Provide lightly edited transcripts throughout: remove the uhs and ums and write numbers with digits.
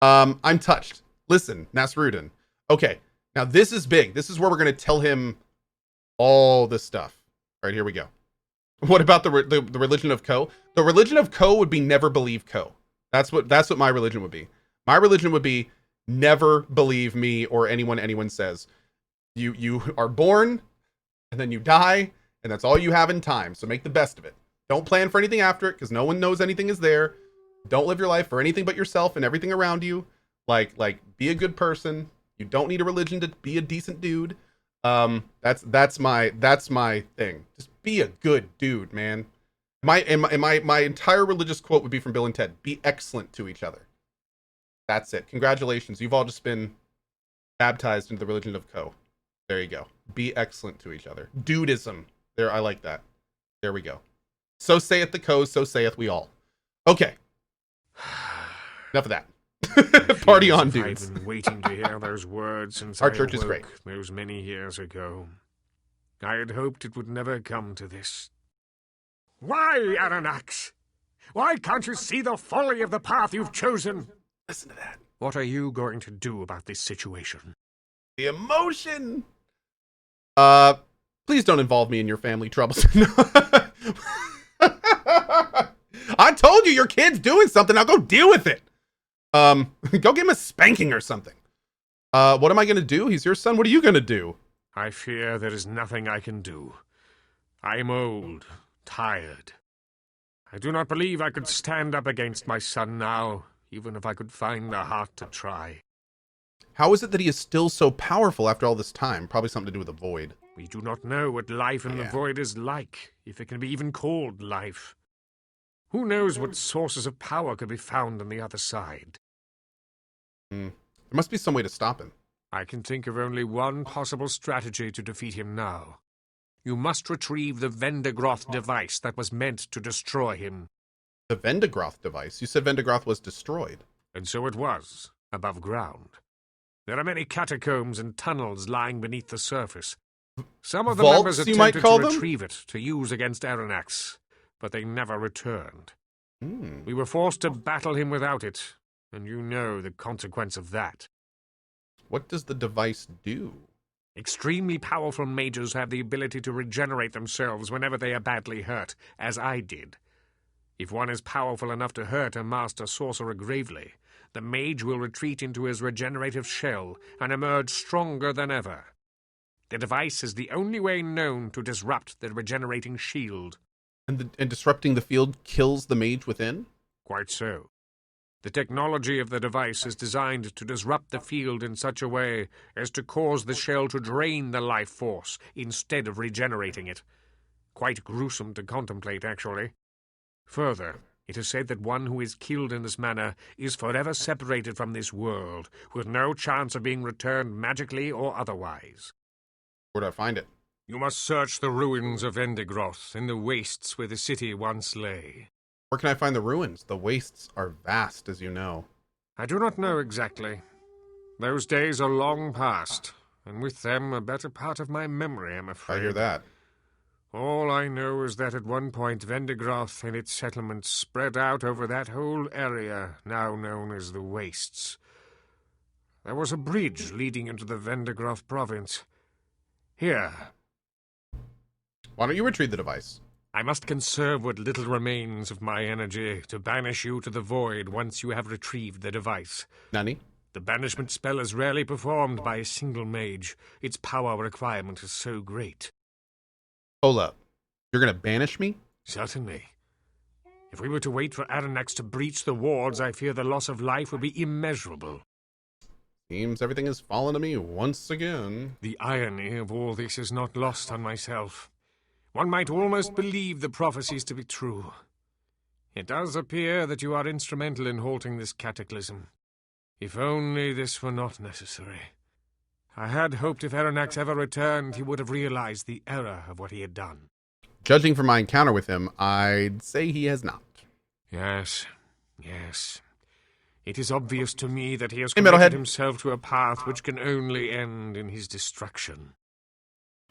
I'm touched. Listen, Nasrudin. Okay, now this is big. This is where we're going to tell him all this stuff. All right, here we go. What about the religion of Ko? The religion of Ko would be never believe Ko. That's what my religion would be. My religion would be never believe me or anyone says. You are born and then you die, and that's all you have in time. So make the best of it. Don't plan for anything after it, because no one knows anything is there. Don't live your life for anything but yourself and everything around you. Like be a good person. You don't need a religion to be a decent dude. That's my thing. Just be a good dude, man. My entire religious quote would be from Bill and Ted: be excellent to each other. That's it. Congratulations. You've all just been baptized into the religion of Ko. There you go. Be excellent to each other. Dudism. There, I like that. There we go. So saith the Ko, so saith we all. Okay. Enough of that. Party on, dudes. I've been waiting to hear those words since Our church is great. Those many years ago. I had hoped it would never come to this. Why, Aranax? Why can't you see the folly of the path you've chosen? Listen to that. What are you going to do about this situation? The emotion. Please don't involve me in your family troubles. I told you your kid's doing something. Now go deal with it. Go give him a spanking or something. What am I gonna do? He's your son. What are you gonna do? I fear there is nothing I can do. I'm old, tired. I do not believe I could stand up against my son now, even if I could find the heart to try. How is it that he is still so powerful after all this time? Probably something to do with the void. We do not know what life in the Yeah. void is like, if it can be even called life. Who knows what sources of power could be found on the other side? There must be some way to stop him. I can think of only one possible strategy to defeat him now. You must retrieve the Vendigroth device that was meant to destroy him. The Vendigroth device? You said Vendigroth was destroyed. And so it was, above ground. There are many catacombs and tunnels lying beneath the surface. Some of the Vaults, members you might attempted call to them? retrieve it to use against Aranax, but they never returned. Hmm. We were forced to battle him without it, and you know the consequence of that. What does the device do? Extremely powerful mages have the ability to regenerate themselves whenever they are badly hurt, as I did. If one is powerful enough to hurt a master sorcerer gravely, the mage will retreat into his regenerative shell and emerge stronger than ever. The device is the only way known to disrupt the regenerating shield. And disrupting the field kills the mage within? Quite so. The technology of the device is designed to disrupt the field in such a way as to cause the shell to drain the life force instead of regenerating it. Quite gruesome to contemplate, actually. Further, it is said that one who is killed in this manner is forever separated from this world, with no chance of being returned magically or otherwise. Where do I find it? You must search the ruins of Vendigroth in the wastes where the city once lay. Where can I find the ruins? The wastes are vast, as you know. I do not know exactly. Those days are long past, and with them a better part of my memory, I'm afraid. I hear that. All I know is that at one point Vendigroth and its settlements spread out over that whole area, now known as the Wastes. There was a bridge leading into the Vendigroth province. Here. Why don't you retrieve the device? I must conserve what little remains of my energy to banish you to the void once you have retrieved the device. Nani? The banishment spell is rarely performed by a single mage. Its power requirement is so great. Hold up. You're gonna banish me? Certainly. If we were to wait for Aranax to breach the wards, I fear the loss of life would be immeasurable. Seems everything has fallen to me once again. The irony of all this is not lost on myself. One might almost believe the prophecies to be true. It does appear that you are instrumental in halting this cataclysm. If only this were not necessary. I had hoped if Aranax ever returned, he would have realized the error of what he had done. Judging from my encounter with him, I'd say he has not. Yes. It is obvious to me that he has Hey, committed Metalhead. himself to a path which can only end in his destruction.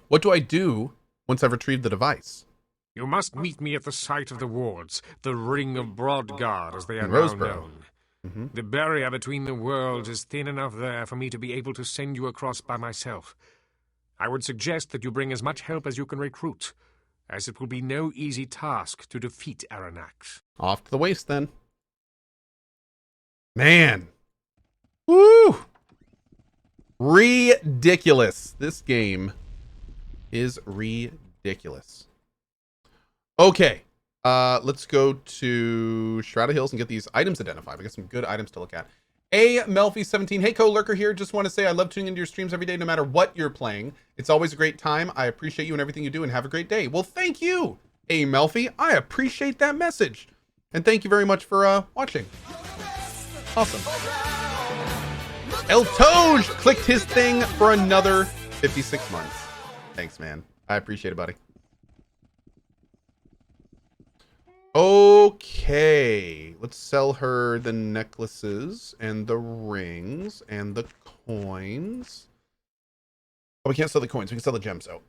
What do I do once I've retrieved the device? You must meet me at the site of the wards, the Ring of Broadguard, as they are In now Roseboro. known. Mm-hmm. The barrier between the worlds is thin enough there for me to be able to send you across by myself. I would suggest that you bring as much help as you can recruit, as it will be no easy task to defeat Aranax. Off to the waste then. Man. Woo! Ridiculous. This game is ridiculous. Okay. Let's go to Shrouded Hills and get these items identified. We got some good items to look at. A Melfi17. Hey, Co-Lurker here. Just want to say I love tuning into your streams every day, no matter what you're playing. It's always a great time. I appreciate you and everything you do, and have a great day. Well, thank you, A Melfi. I appreciate that message. And thank you very much for watching. Awesome. El Toj clicked his thing for another 56 months. Thanks, man. I appreciate it, buddy. Okay, let's sell her the necklaces and the rings and the coins. Oh, we can't sell the coins. We can sell the gems though.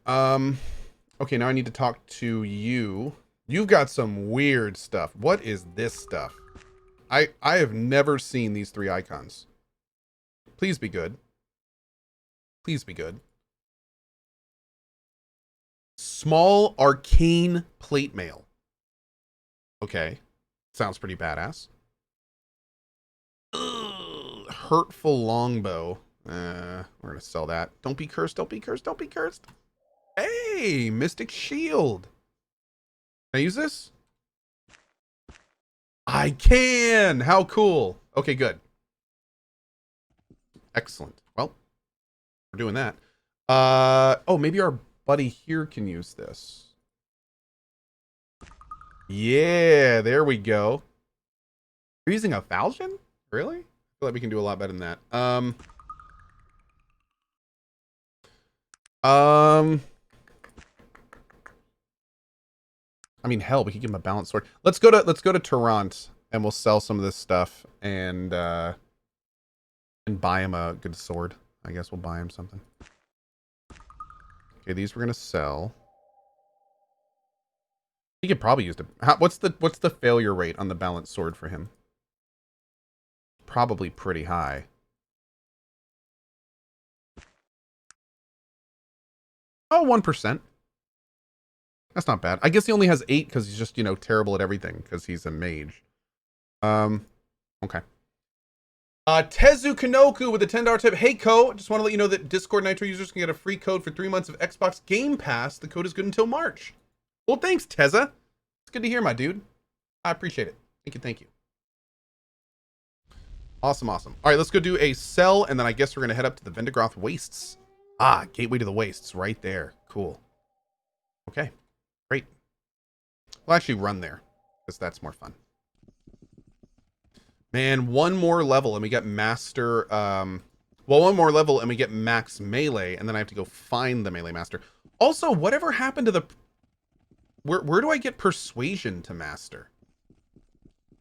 Okay, now I need to talk to you. You've got some weird stuff. What is this stuff? I have never seen these 3 icons. Please be good. Please be good. Small arcane plate mail. Okay. Sounds pretty badass. Ugh, hurtful longbow. We're gonna sell that. Don't be cursed, don't be cursed, don't be cursed. Hey, Mystic Shield. Can I use this? I can! How cool. Okay, good. Excellent. Well, we're doing that. Oh, maybe our buddy here can use this. Yeah, there we go. We're using a falchion? Really? I feel like we can do a lot better than that. I mean, hell, we could give him a balanced sword. Let's go to Tarrant and we'll sell some of this stuff and buy him a good sword. I guess we'll buy him something. Okay, these we're gonna sell. He could probably use it. What's the failure rate on the balanced sword for him? Probably pretty high. Oh, 1%. That's not bad. I guess he only has 8 because he's just, you know, terrible at everything because he's a mage. Okay. Tezu Kanoku with a $10 tip. Hey, Ko, just want to let you know that Discord Nitro users can get a free code for 3 months of Xbox Game Pass. The code is good until March. Well, thanks, Teza. It's good to hear, my dude. I appreciate it. Thank you, thank you. Awesome, awesome. All right, let's go do a sell, and then I guess we're going to head up to the Vendigroth Wastes. Ah, Gateway to the Wastes, right there. Cool. Okay, great. We'll actually run there, because that's more fun. Man, one more level, and we get Master... well, one more level, and we get Max Melee, and then I have to go find the Melee Master. Also, whatever happened to the... Where do I get Persuasion to Master?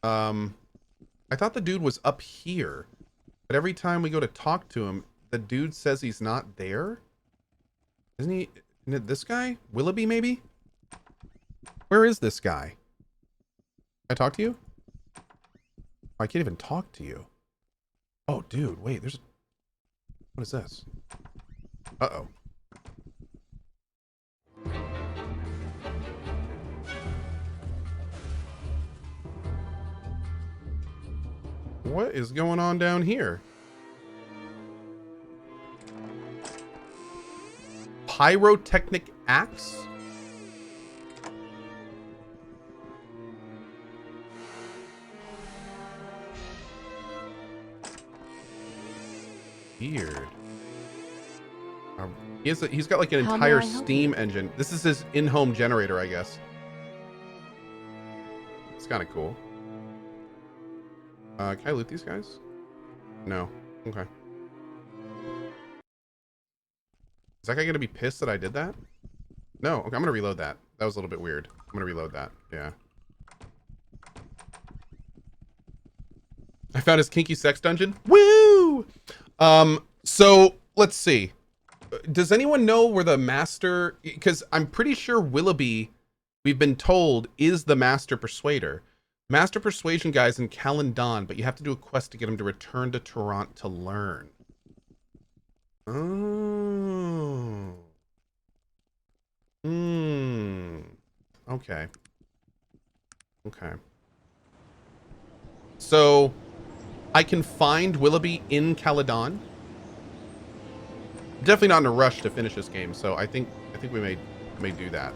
I thought the dude was up here, but every time we go to talk to him, the dude says he's not there. Isn't he? Isn't it this guy? Willoughby, maybe? Where is this guy? Can I talk to you? Oh, I can't even talk to you. Oh, dude, wait, there's... What is this? Uh-oh. What is going on down here? Pyrotechnic axe? Weird. He's got like an entire steam engine. This is his in-home generator, I guess. It's kind of cool. Can I loot these guys? No. Okay. Is that guy gonna be pissed that I did that? No. Okay, I'm gonna reload that. That was a little bit weird. I'm gonna reload that. Yeah. I found his kinky sex dungeon. Woo! So let's see. Does anyone know where the master? Because I'm pretty sure Willoughby, we've been told, is the master persuader. Master Persuasion guys in Caledon, but you have to do a quest to get him to return to Toronto to learn. Oh. Hmm. Okay. Okay. So, I can find Willoughby in Caledon. Definitely not in a rush to finish this game, so I think we may do that.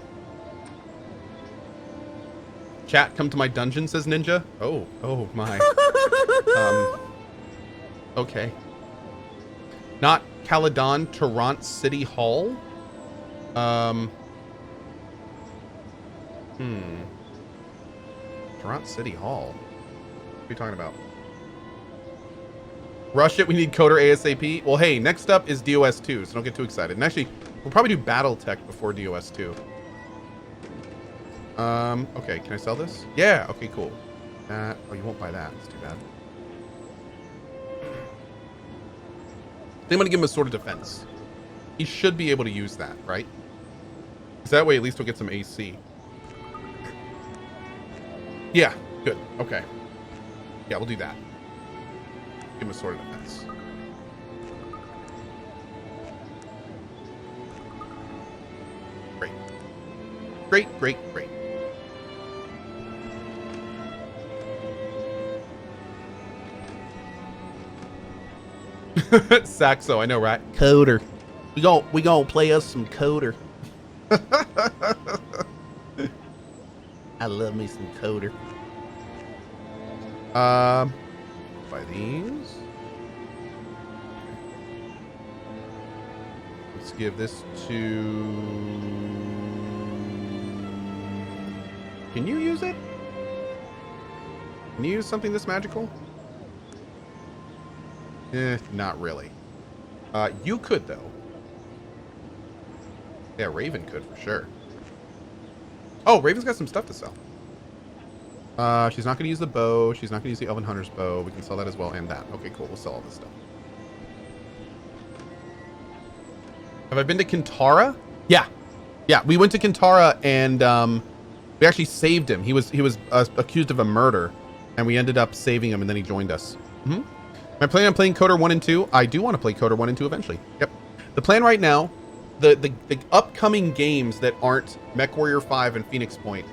Chat, come to my dungeon, says Ninja. Oh my. Okay. Not Caledon, Toronto City Hall. Toronto City Hall. What are you talking about? Rush it, we need Coder ASAP. Well, hey, next up is DOS 2, so don't get too excited. And actually, we'll probably do Battletech before DOS 2. Okay, can I sell this? Yeah, okay, cool. Oh, you won't buy that. That's too bad. I think I'm gonna give him a Sword of Defense. He should be able to use that, right? Because that way at least we'll get some AC. Yeah, good. Okay. Yeah, we'll do that. Give him a Sword of Defense. Great. Great, great, great. Saxo, I know, right? Coder. We gonna play us some Coder. I love me some Coder. Buy these. Let's give this to... Can you use it? Can you use something this magical? Not really. You could, though. Yeah, Raven could, for sure. Oh, Raven's got some stuff to sell. She's not going to use the bow. She's not going to use the Elven Hunter's bow. We can sell that as well, and that. Okay, cool. We'll sell all this stuff. Have I been to Kintara? Yeah. Yeah, we went to Kintara, and we actually saved him. He was accused of a murder, and we ended up saving him, and then he joined us. Mm-hmm. Am I planning on playing Coder 1 and 2? I do want to play Coder 1 and 2 eventually. Yep. The plan right now, the upcoming games that aren't MechWarrior 5 and Phoenix Point,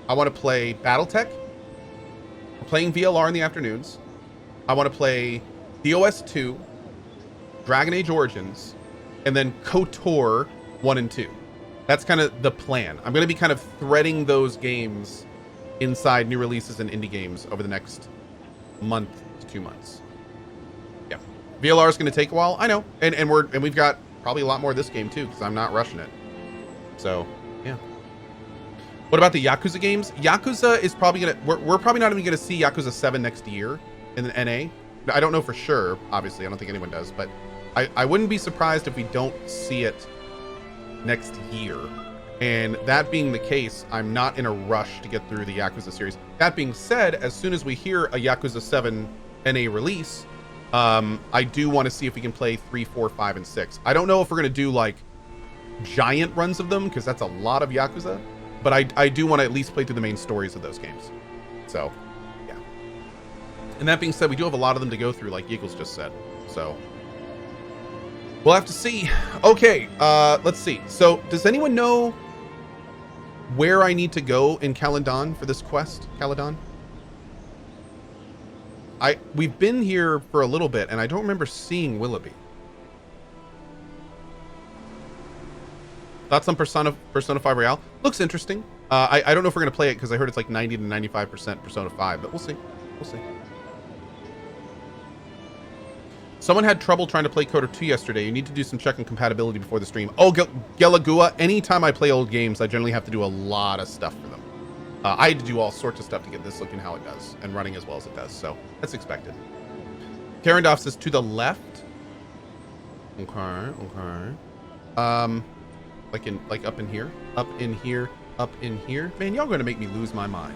I want to play Battletech. I'm playing VLR in the afternoons. I want to play DOS 2, Dragon Age Origins, and then KOTOR 1 and 2. That's kind of the plan. I'm going to be kind of threading those games inside new releases and indie games over the next month to 2 months. Yeah. VLR is going to take a while. I know. And we've got probably a lot more of this game too, because I'm not rushing it. So, yeah. What about the Yakuza games? Yakuza is probably going to... We're probably not even going to see Yakuza 7 next year in the NA. I don't know for sure, obviously. I don't think anyone does, but I wouldn't be surprised if we don't see it next year. And that being the case, I'm not in a rush to get through the Yakuza series. That being said, as soon as we hear a Yakuza 7 NA release, I do want to see if we can play 3, 4, 5, and 6. I don't know if we're going to do like giant runs of them, because that's a lot of Yakuza, but I do want to at least play through the main stories of those games. So, yeah. And that being said, we do have a lot of them to go through, like Eagles just said. So, we'll have to see. Okay, let's see. So, does anyone know where I need to go in Caledon for this quest? Caledon? We've been here for a little bit, and I don't remember seeing Willoughby. Thoughts on Persona 5 Royale? Looks interesting. I don't know if we're going to play it, because I heard it's like 90 to 95% Persona 5, but we'll see. We'll see. Someone had trouble trying to play Coder 2 yesterday. You need to do some checking compatibility before the stream. Oh, Gelagua, anytime I play old games, I generally have to do a lot of stuff for them. I had to do all sorts of stuff to get this looking how it does and running as well as it does, so that's expected. Karendorf says to the left. Okay. Like up in here, up in here, up in here. Man, y'all gonna make me lose my mind.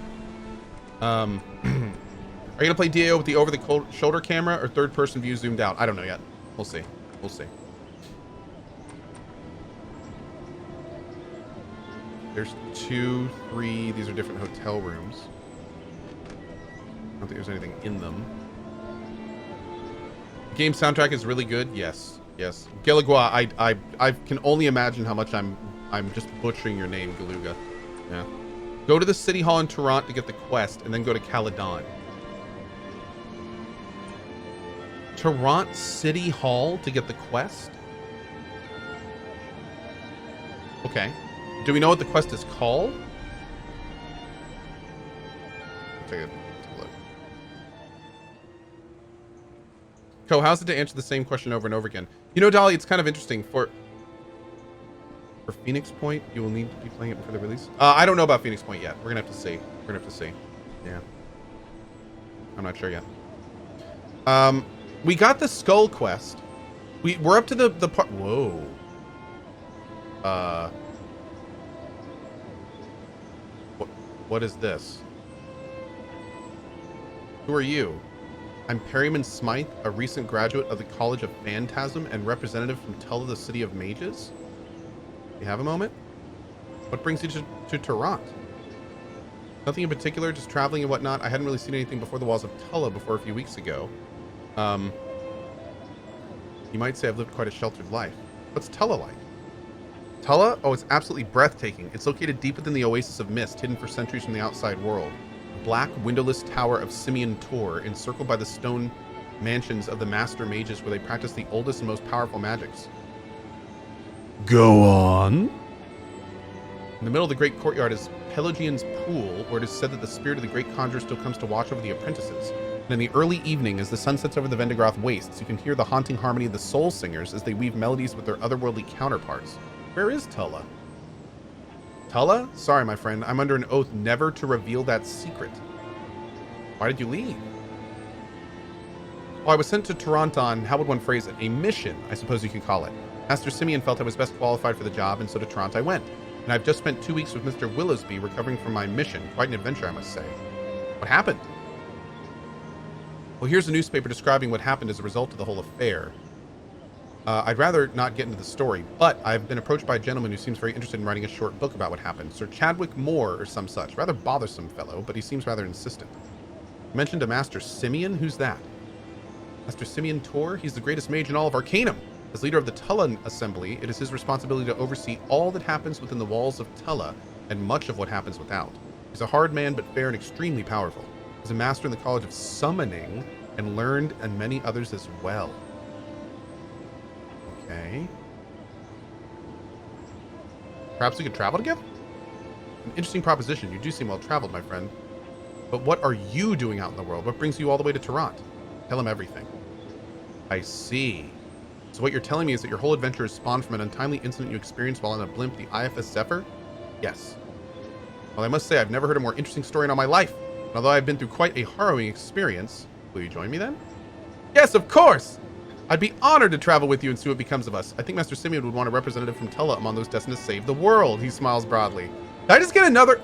Are you gonna play DAO with the over-the-shoulder camera or third-person view zoomed out? I don't know yet. We'll see. We'll see. There's 2, 3. These are different hotel rooms. I don't think there's anything in them. The game soundtrack is really good. Yes. Yes. Galigua, I can only imagine how much I'm just butchering your name, Galuga. Yeah. Go to the city hall in Toronto to get the quest, and then go to Caledon. Toronto City Hall to get the quest? Okay. Do we know what the quest is called? Take a look. Co, how's it to answer the same question over and over again? You know, Dolly, it's kind of interesting. For Phoenix Point, you will need to be playing it before the release. I don't know about Phoenix Point yet. We're gonna have to see. We're gonna have to see. Yeah. I'm not sure yet. We got the skull quest. We're up to the part. Whoa. What is this? Who are you? I'm Perryman Smythe, a recent graduate of the College of Phantasm and representative from Tulla, the City of Mages. You have a moment? What brings you to Toronto? Nothing in particular, just traveling and whatnot. I hadn't really seen anything before the walls of Tulla before a few weeks ago. You might say I've lived quite a sheltered life. What's Tulla like? Tulla? Oh, it's absolutely breathtaking. It's located deep within the Oasis of Mist, hidden for centuries from the outside world. The black, windowless tower of Simeon Tor, encircled by the stone mansions of the Master Mages where they practice the oldest and most powerful magics. Go on. In the middle of the great courtyard is Pelagian's Pool, where it is said that the spirit of the great conjurer still comes to watch over the apprentices. And in the early evening, as the sun sets over the Vendigroth wastes, you can hear the haunting harmony of the soul singers as they weave melodies with their otherworldly counterparts. Where is Tulla? Tulla? Sorry, my friend. I'm under an oath never to reveal that secret. Why did you leave? Well, I was sent to Toronto on, how would one phrase it? A mission, I suppose you could call it. Master Simeon felt I was best qualified for the job, and so to Toronto I went. And I've just spent 2 weeks with Mr. Willowsby recovering from my mission. Quite an adventure, I must say. What happened? Well, here's a newspaper describing what happened as a result of the whole affair. I'd rather not get into the story, but I've been approached by a gentleman who seems very interested in writing a short book about what happened. Sir Chadwick Moore or some such. Rather bothersome fellow, but he seems rather insistent. You mentioned a Master Simeon? Who's that? Master Simeon Tor? He's the greatest mage in all of Arcanum. As leader of the Tulla Assembly, it is his responsibility to oversee all that happens within the walls of Tulla and much of what happens without. He's a hard man, but fair and extremely powerful. He's a master in the College of Summoning and learned and many others as well. Okay. Perhaps we could travel together? An interesting proposition. You do seem well traveled, my friend. But what are you doing out in the world? What brings you all the way to Toronto? Tell him everything. I see. So what you're telling me is that your whole adventure is spawned from an untimely incident you experienced while on a blimp, the IFS Zephyr? Yes. Well, I must say I've never heard a more interesting story in all my life. And although I've been through quite a harrowing experience, will you join me then? Yes, of course! I'd be honored to travel with you and see what becomes of us. I think Master Simeon would want a representative from Tulla among those destined to save the world. He smiles broadly. Did I just get another?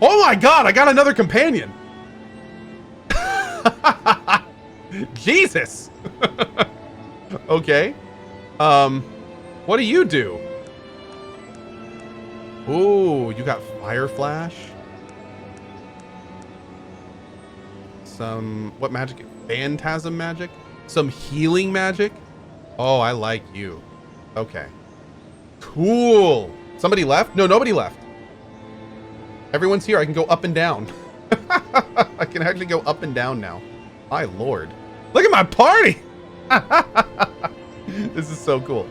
Oh my god, I got another companion! Jesus! Okay. What do you do? Ooh, you got Fire Flash. Some, what magic? Phantasm magic? Some healing magic? Oh, I like you. Okay. Cool. Somebody left? No, nobody left. Everyone's here. I can go up and down. I can actually go up and down now. My lord. Look at my party! This is so cool.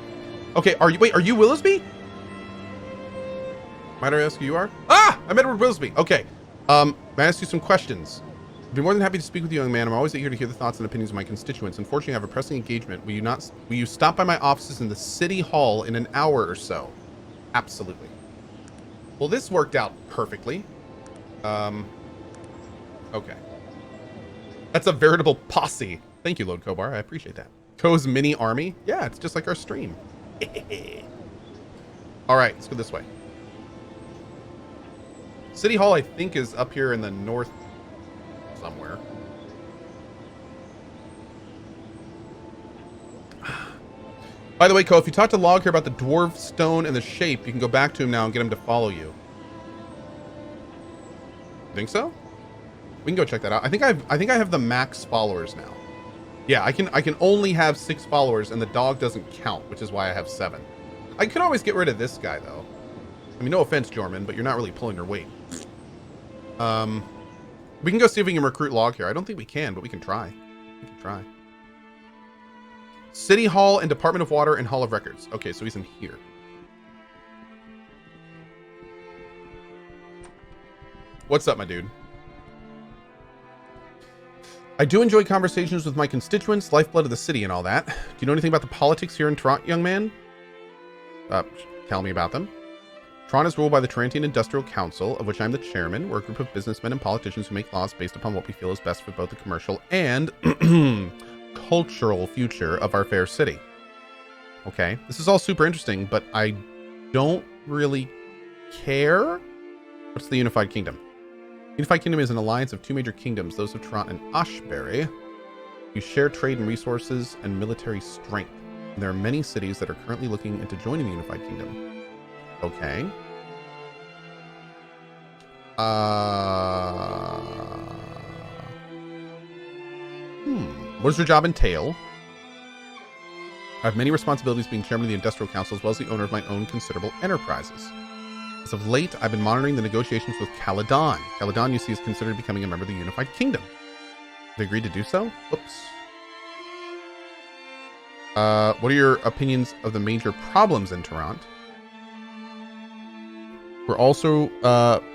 Okay, are you Willowsby? Might I ask who you are? Ah! I'm Edward Willowsby. Okay. May I ask you some questions? I'd be more than happy to speak with you, young man. I'm always eager to hear the thoughts and opinions of my constituents. Unfortunately, I have a pressing engagement. Will you stop by my offices in the City Hall in an hour or so? Absolutely. Well, this worked out perfectly. Okay. That's a veritable posse. Thank you, Lord Kobar. I appreciate that. Ko's mini army? Yeah, it's just like our stream. All right, let's go this way. City Hall, I think, is up here in the north somewhere. By the way, Ko, if you talk to Log here about the dwarf stone and the shape, you can go back to him now and get him to follow you. Think so? We can go check that out. I think I have the max followers now. Yeah, I can only have 6 followers, and the dog doesn't count, which is why I have 7. I could always get rid of this guy though. I mean, no offense, Jorman, but you're not really pulling your weight. We can go see if we can recruit Log here. I don't think we can, but we can try. We can try. City Hall and Department of Water and Hall of Records. Okay, so he's in here. What's up, my dude? I do enjoy conversations with my constituents, lifeblood of the city and all that. Do you know anything about the politics here in Toronto, young man? Tell me about them. Toronto is ruled by the Torontian Industrial Council, of which I'm the chairman. We're a group of businessmen and politicians who make laws based upon what we feel is best for both the commercial and cultural future of our fair city. Okay, this is all super interesting, but I don't really care. What's the Unified Kingdom? Unified Kingdom is an alliance of 2 major kingdoms, those of Toronto and Ashbury. You share trade and resources and military strength. And there are many cities that are currently looking into joining the Unified Kingdom. Okay. What does your job entail? I have many responsibilities being chairman of the Industrial Council as well as the owner of my own considerable enterprises. As of late, I've been monitoring the negotiations with Caledon. Caledon, you see, is considered becoming a member of the Unified Kingdom. They agreed to do so? Whoops. What are your opinions of the major problems in Toronto? We're also,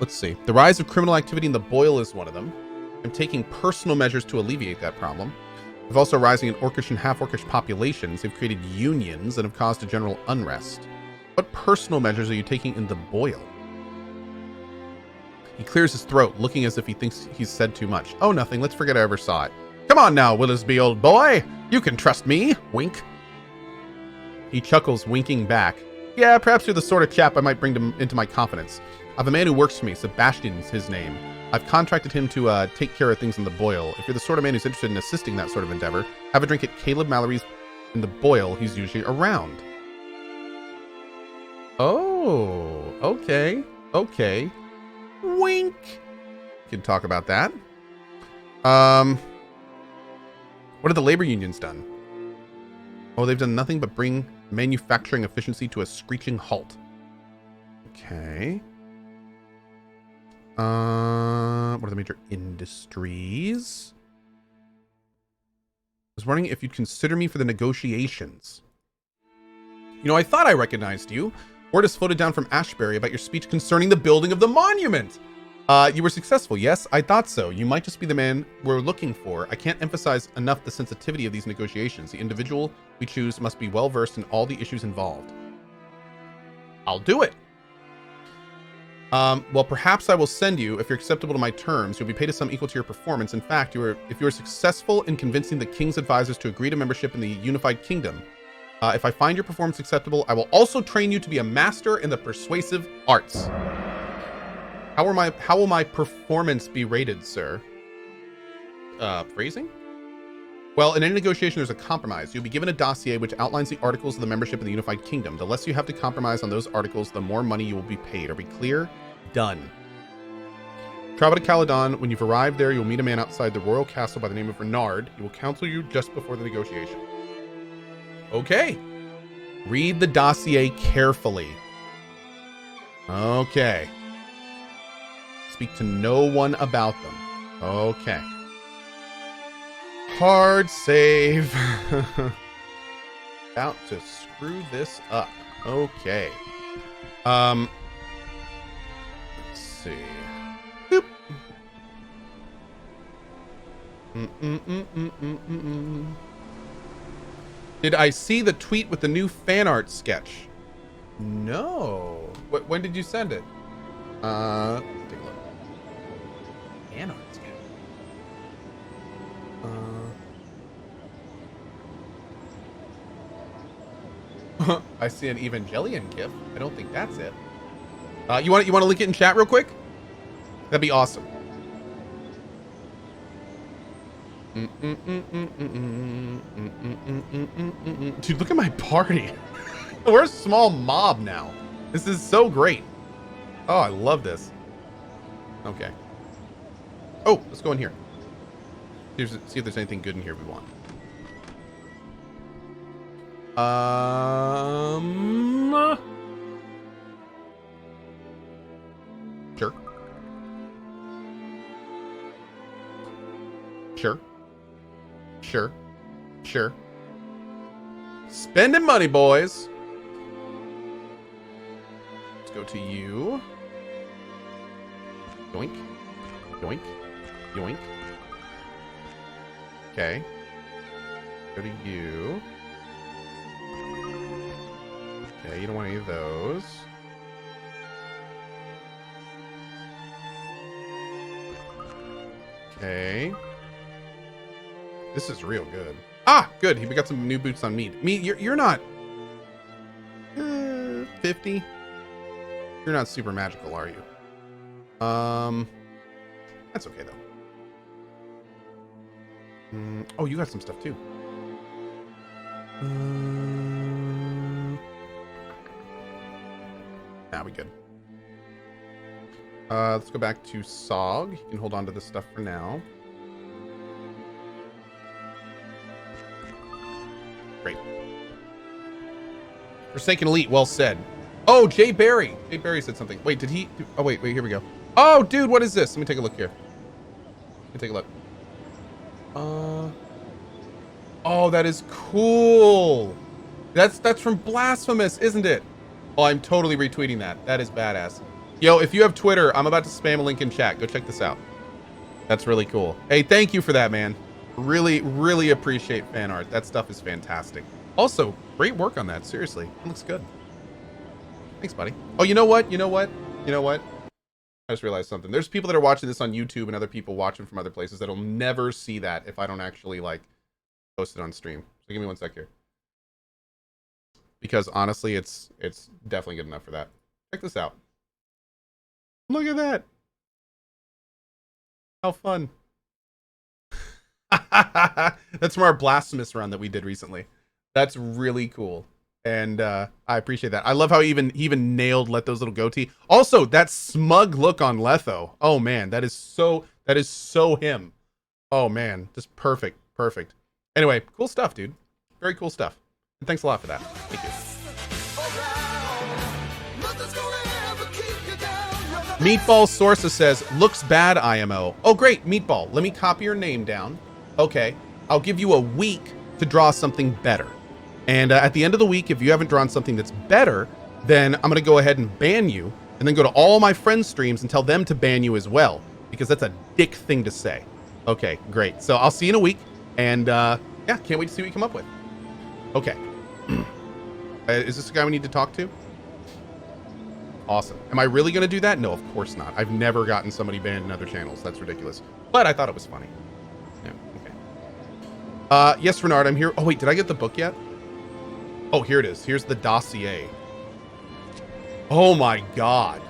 let's see. The rise of criminal activity in the Boyle is one of them. I'm taking personal measures to alleviate that problem. We've also rising in Orcish and half-Orcish populations. They've created unions and have caused a general unrest. What personal measures are you taking in the Boyle? He clears his throat, looking as if he thinks he's said too much. Oh, nothing. Let's forget I ever saw it. Come on now, Willisby, old boy. You can trust me. Wink. He chuckles, winking back. Yeah, perhaps you're the sort of chap I might bring into my confidence. I have a man who works for me. Sebastian's his name. I've contracted him to take care of things in the Boyle. If you're the sort of man who's interested in assisting that sort of endeavor, have a drink at Caleb Mallory's in the Boyle. He's usually around. Oh, okay. Okay. Wink. We can talk about that. What have the labor unions done? Oh, they've done nothing but bring manufacturing efficiency to a screeching halt. Okay. What are the major industries? I was wondering if you'd consider me for the negotiations. You know, I thought I recognized you. Word has floated down from Ashbury about your speech concerning the building of the monument. You were successful. Yes, I thought so. You might just be the man we're looking for. I can't emphasize enough the sensitivity of these negotiations. The individual we choose must be well versed in all the issues involved. I'll do it. Well, perhaps I will send you, if you're acceptable to my terms, you'll be paid a sum equal to your performance. In fact, if you are successful in convincing the king's advisors to agree to membership in the Unified Kingdom, if I find your performance acceptable, I will also train you to be a master in the persuasive arts. How will my performance be rated, sir? Phrasing? Well, in any negotiation, there's a compromise. You'll be given a dossier which outlines the articles of the membership in the Unified Kingdom. The less you have to compromise on those articles, the more money you will be paid. Are we clear? Done. Travel to Caledon. When you've arrived there, you'll meet a man outside the royal castle by the name of Renard. He will counsel you just before the negotiation. Okay. Read the dossier carefully. Okay. Speak to no one about them. Okay. Hard save. About to screw this up. Okay. Let's see. Boop. Did I see the tweet with the new fan art sketch? No. When did you send it? Let's take a look. Fan art sketch. I see an Evangelion gif. I don't think that's it. You want to link it in chat real quick? That'd be awesome. Dude, look at my party. We're a small mob now. This is so great. Oh, I love this. Okay. Oh, let's go in here. See if there's anything good in here we want. Sure. Sure. Sure. Sure. Spending money, boys. Let's go to you. Yoink. Yoink. Yoink. Okay. Go to you. Okay, you don't want any of those. Okay. This is real good. Ah, good. We got some new boots on Mead. Mead, you're not 50. You're not super magical, are you? That's okay though. Oh, you got some stuff too. Nah, we good. Let's go back to Sog. You can hold on to this stuff for now. Great. Forsaken Elite, well said. Oh, Jay Barry. Jay Barry said something. Wait, did he? Oh, wait, here we go. Oh, dude, what is this? Let me take a look here. Let me take a look. Oh, that is cool. That's from Blasphemous, isn't it? Oh, I'm totally retweeting that. That is badass. Yo, if you have Twitter, I'm about to spam a link in chat. Go check this out. That's really cool. Hey, thank you for that, man. Really, really appreciate fan art. That stuff is fantastic. Also, great work on that. Seriously, it looks good. Thanks, buddy. Oh, you know what? You know what? You know what? I just realized something. There's people that are watching this on YouTube and other people watching from other places that'll never see that if I don't actually, like, post it on stream. So give me 1 sec here. Because honestly, it's definitely good enough for that. Check this out. Look at that. How fun. That's from our Blasphemous run that we did recently. That's really cool. And I appreciate that. I love how he even nailed Letho's little goatee. Also, that smug look on Letho. Oh man, that is so him. Oh man, just perfect. Perfect. Anyway, cool stuff, dude. Very cool stuff. And thanks a lot for that. Thank you. Meatball Sources says, looks bad, IMO. Oh, great, Meatball. Let me copy your name down. Okay. I'll give you a week to draw something better. And at the end of the week, if you haven't drawn something that's better, then I'm going to go ahead and ban you and then go to all my friends' streams and tell them to ban you as well, because that's a dick thing to say. Okay, great. So I'll see you in a week. And yeah, can't wait to see what you come up with. Okay. Is this the guy we need to talk to? Awesome. Am I really going to do that? No, of course not. I've never gotten somebody banned in other channels. That's ridiculous. But I thought it was funny. Yeah, okay. Yes, Renard, I'm here. Oh, wait, did I get the book yet? Oh, here it is. Here's the dossier. Oh my God.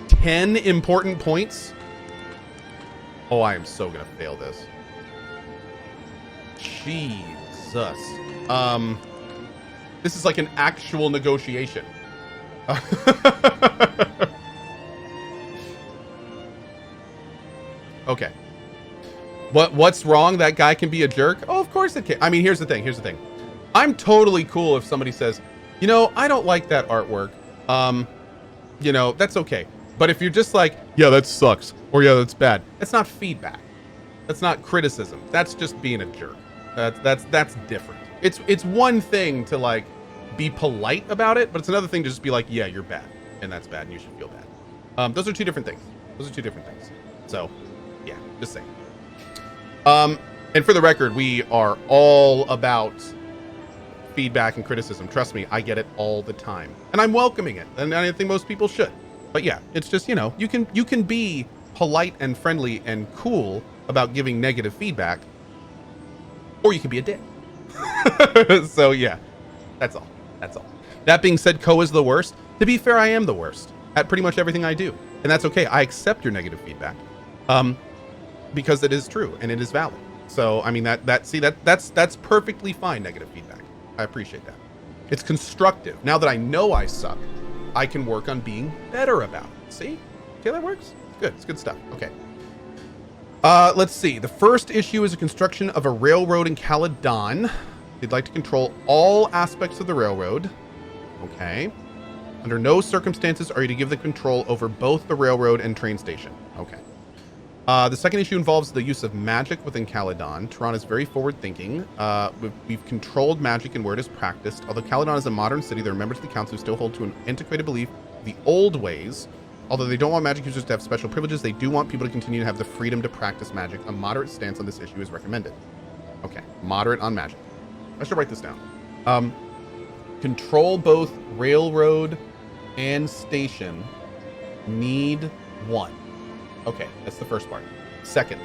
10 important points? Oh, I am so going to fail this. Jesus. This is like an actual negotiation. Okay. What's wrong? That guy can be a jerk? Oh, of course it can. I mean, here's the thing. I'm totally cool if somebody says, you know, I don't like that artwork. You know, that's okay. But if you're just like, yeah, that sucks, or yeah, that's bad, that's not feedback. That's not criticism. That's just being a jerk. That's different. It's one thing to like be polite about it, but it's another thing to just be like, yeah, you're bad, and that's bad, and you should feel bad. Those are two different things. So, yeah, just saying. And for the record, we are all about feedback and criticism. Trust me, I get it all the time, and I'm welcoming it, and I think most people should. But yeah, it's just, you know, you can be polite and friendly and cool about giving negative feedback, or you can be a dick. So yeah, that's all. That being said, Ko is the worst. To be fair, I am the worst at pretty much everything I do, and that's okay. I accept your negative feedback, because it is true and it is valid. So I mean that's perfectly fine. Negative feedback, I appreciate that. It's constructive. Now that I know I suck, I can work on being better about it. See? Okay, that works. Good. It's good stuff. Okay. Let's see. The first issue is a construction of a railroad in Caledon. They'd like to control all aspects of the railroad. Okay. Under no circumstances are you to give the control over both the railroad and train station. Okay. The second issue involves the use of magic within Caledon. Tehran is very forward-thinking. We've controlled magic and where it is practiced. Although Caledon is a modern city, there are members of the council who still hold to an antiquated belief of the old ways. Although they don't want magic users to have special privileges, they do want people to continue to have the freedom to practice magic. A moderate stance on this issue is recommended. Okay, moderate on magic. I should write this down. Control both railroad and station. Need 1. Okay, that's the first part. Second,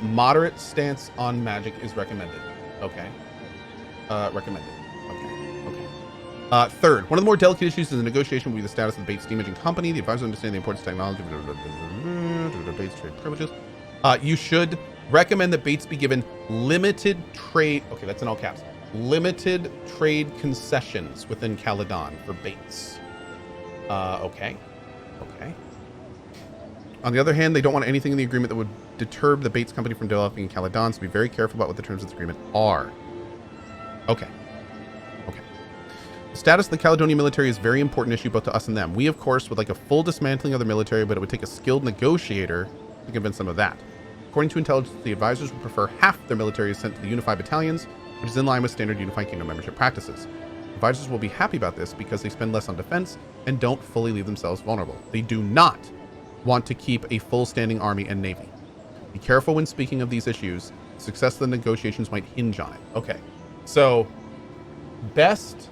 moderate stance on magic is recommended. Okay. Recommended. Okay. Third, one of the more delicate issues is the negotiation will be the status of the Bates Steam Engine Company. The advisors understand the importance of technology. Bates trade privileges. You should recommend that Bates be given limited trade. Okay, that's in all caps. Limited trade concessions within Caledon for Bates. Okay. Okay. On the other hand, they don't want anything in the agreement that would deter the Bates Company from developing in Caledon, so be very careful about what the terms of this agreement are. Okay. Okay. The status of the Caledonian military is a very important issue both to us and them. We, of course, would like a full dismantling of the military, but it would take a skilled negotiator to convince them of that. According to intelligence, the advisors would prefer half their military is sent to the Unified Battalions, which is in line with standard Unified Kingdom membership practices. Advisors will be happy about this because they spend less on defense and don't fully leave themselves vulnerable. They do not want to keep a full standing army and navy. Be careful when speaking of these issues. Success of the negotiations might hinge on it. Okay, so best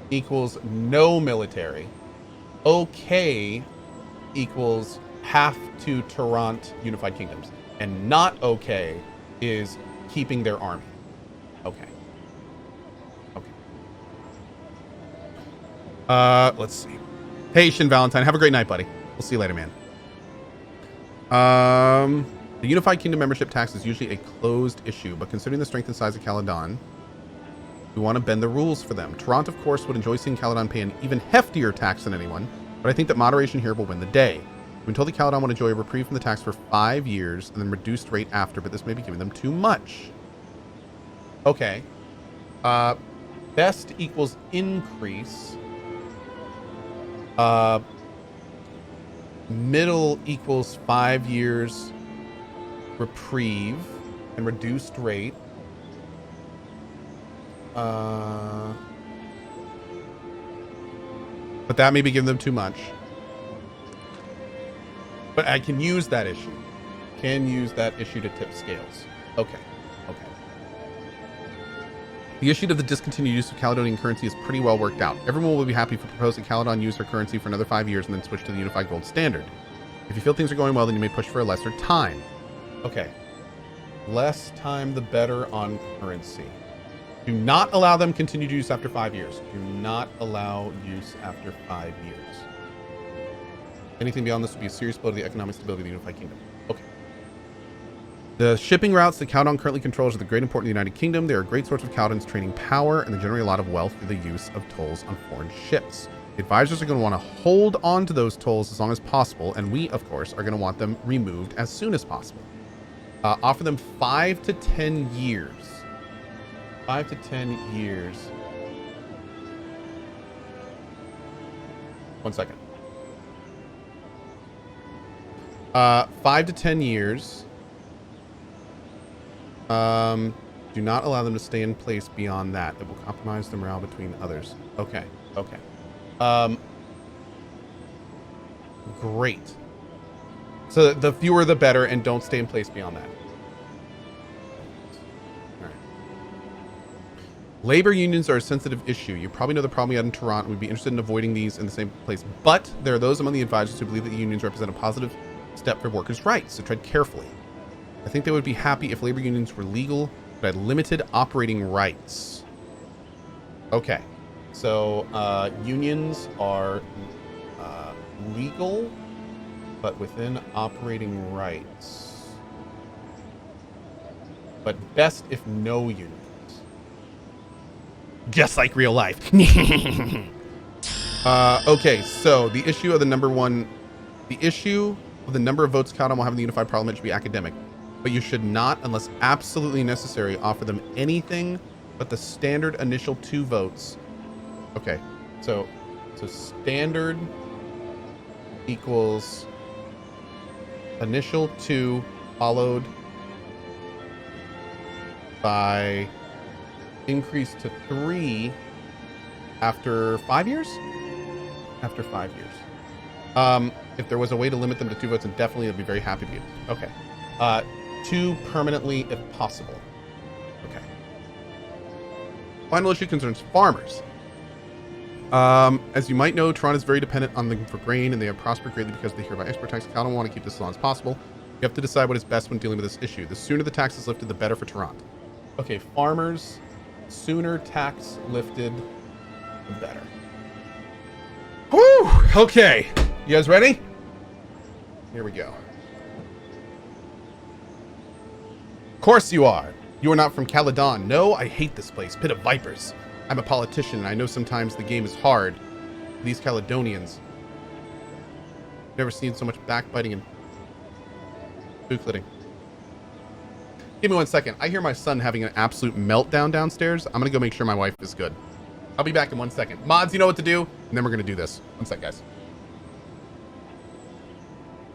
equals no military. Okay equals half to Tarrant Unified Kingdoms. And not okay is keeping their army. Okay. Okay. Let's see. Hey, Shin Valentine, have a great night, buddy. We'll see you later, man. The Unified Kingdom membership tax is usually a closed issue, but considering the strength and size of Caledon, we want to bend the rules for them. Toronto, of course, would enjoy seeing Caledon pay an even heftier tax than anyone, but I think that moderation here will win the day. We've been told that Caledon will enjoy a reprieve from the tax for 5 years and then reduced rate after, but this may be giving them too much. Okay. Best equals increase. Middle equals 5 years reprieve and reduced rate. But that may be giving them too much. But I can use that issue. Can use that issue to tip scales. Okay. Okay. The issue of the discontinued use of Caledonian currency is pretty well worked out. Everyone will be happy if we propose that Caledon use their currency for another 5 years and then switch to the unified gold standard. If you feel things are going well, then you may push for a lesser time. Okay. Less time, the better on currency. Do not allow them continue to use after 5 years. Do not allow use after 5 years. Anything beyond this would be a serious blow to the economic stability of the Unified Kingdom. Okay. The shipping routes that Caledon currently controls are of great importance to the United Kingdom. They are a great source of Caledon's trading power, and they generate a lot of wealth through the use of tolls on foreign ships. The advisors are going to want to hold on to those tolls as long as possible, and we, of course, are going to want them removed as soon as possible. Offer them 5 to 10 years. 5 to 10 years. 1 second. 5 to 10 years. Do not allow them to stay in place beyond that. It will compromise the morale between others. Okay. Okay. Great. So the fewer the better, and don't stay in place beyond that. All right. Labor unions are a sensitive issue. You probably know the problem we had in Toronto. We'd be interested in avoiding these in the same place. But there are those among the advisors who believe that the unions represent a positive step for workers' rights, so tread carefully. I think they would be happy if labor unions were legal, but had limited operating rights. Okay. So, unions are legal, but within operating rights. But best if no unions. Just like real life. Okay, so the issue of the number one... The issue The number of votes Caldon will have in the unified parliament should be academic, but you should not, unless absolutely necessary, offer them anything but the standard initial 2 votes. Okay, so standard equals initial 2 followed by increase to 3 after 5 years? After 5 years. If there was a way to limit them to 2 votes indefinitely, I'd be very happy to be. Okay. 2 permanently if possible. Okay. Final issue concerns farmers. As you might know, Toronto is very dependent on them for grain, and they have prospered greatly because they hereby export tax. I don't want to keep this as long as possible. You have to decide what is best when dealing with this issue. The sooner the tax is lifted, the better for Toronto. Okay, farmers, sooner tax lifted, the better. Whew! Okay. You guys ready? Here we go. Of course you are. You are not from Caledon. No, I hate this place. Pit of vipers. I'm a politician, and I know sometimes the game is hard. These Caledonians. Never seen so much backbiting and bookletting. Give me 1 second. I hear my son having an absolute meltdown downstairs. I'm gonna go make sure my wife is good. I'll be back in 1 second. Mods, you know what to do. And then we're gonna do this. 1 sec, guys.